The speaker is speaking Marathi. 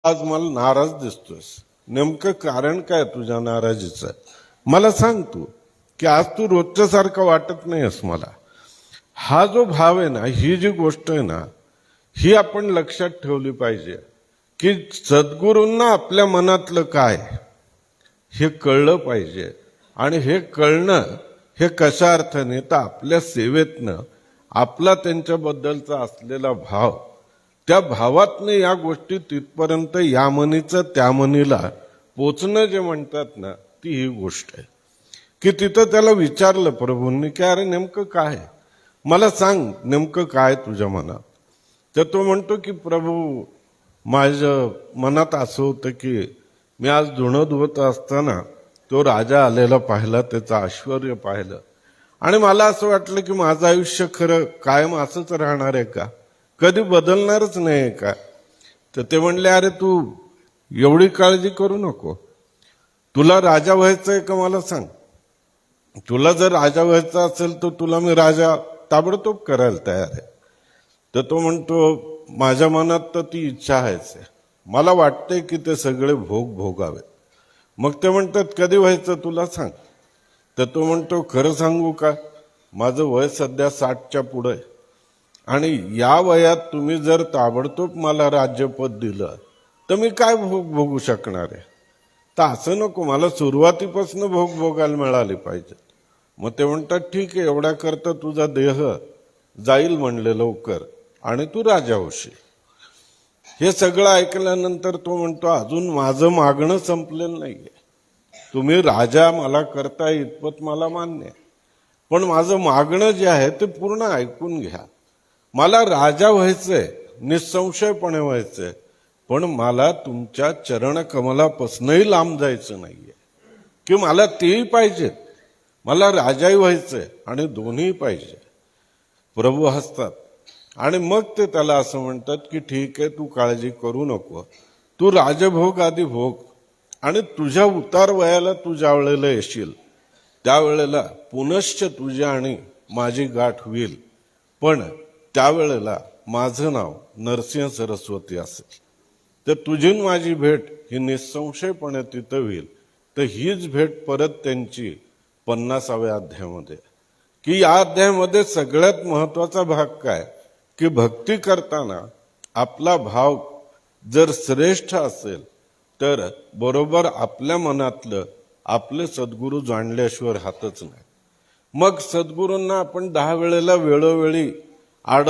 आज मला नाराज दिसतोयस. नेमकं कारण काय तुझ्या नाराजीचं? मला सांग तू, की आज तू रोजच्या सारखं वाटत नाहीस मला. हा जो भाव आहे ना, ही जी गोष्ट आहे ना, ही आपण लक्षात ठेवली पाहिजे, की सद्गुरूंना आपल्या मनातलं काय हे कळलं पाहिजे. आणि हे कळणं हे कशा अर्थाने तर आपल्या सेवेतनं आपला त्यांच्याबद्दलचा असलेला भाव, त्या भावातनं या गोष्टी तिथपर्यंत या मनीचं त्या मनीला पोचणं जे म्हणतात ना, ती ही गोष्ट आहे. की तिथं त्याला विचारलं प्रभूंनी की अरे नेमकं काय, मला सांग नेमकं काय तुझ्या मनात. तर तो म्हणतो की प्रभू, माझ्या मनात असं होतं की मी आज धुणं धुवत असताना तो राजा आलेला पाहिला, त्याचं ऐश्वर्य पाहिलं, आणि मला असं वाटलं की माझं आयुष्य खरं कायम असंच राहणार आहे का, कधी बदलणारच नाही का. तर ते म्हणले अरे तू एवढी काळजी करू नको, तुला राजा व्हायचंय का मला सांग. तुला जर राजा व्हायचं असेल तर तुला मी राजा ताबडतोब करायला तयार आहे. तर तो म्हणतो माझ्या मनात तर ती इच्छा आहेच आहे, मला वाटतंय की ते सगळे भोग भोगावे. मग ते म्हणतात कधी व्हायचं तुला सांग. तर तो म्हणतो खरं सांगू का, माझं वय सध्या 60च्या पुढे आहे, आणि या वयात तुम्ही जर ताबडतोब मला राज्यपद दिलं तर मी काय भोग भोगू शकणार आहे. तर असं नको, मला सुरुवातीपासून भोग भोगायला मिळाले पाहिजे. मग ते म्हणतात ठीक आहे, एवढ्या करता तुझा देह जाईल म्हणले लवकर आणि तू राजा होशील. हे सगळं ऐकल्यानंतर तो म्हणतो अजून माझं मागणं संपलेलं नाहीये. तुम्ही राजा मला करता इतपत मला मान्य आहे, पण माझं मागणं जे आहे ते पूर्ण ऐकून घ्या. मला राजा व्हायचंय, निसंशयपणे व्हायचंय, पण मला तुमच्या चरणकमलापासूनही लांब जायचं नाहीये. की मला तेही पाहिजेत, मला राजाही व्हायचंय आणि दोन्ही पाहिजे. प्रभू हसतात आणि मग ते त्याला असं म्हणतात की ठीक आहे, तू काळजी करू नको, तू राजभोग आधी भोग, आणि तुझ्या उतार वयाला तू ज्या वेळेला येशील त्यावेळेला पुनश्च तुझ्या आणि माझी गाठ होईल, पण त्यावेळेला माझं नाव नरसिंह सरस्वती असेल. तर तुझी माझी भेट ही निसंशयपणे तिथं होईल. तर हीच भेट परत त्यांची 50व्या अध्यायामध्ये, की या अध्यायामध्ये सगळ्यात महत्वाचा भाग काय, की भक्ती करताना आपला भाव जर श्रेष्ठ असेल तर बरोबर आपल्या मनातलं आपले सद्गुरू जाणल्याशिवाय राहतच नाही. मग सद्गुरूंना आपण 10 वेळेला वेळोवेळी आड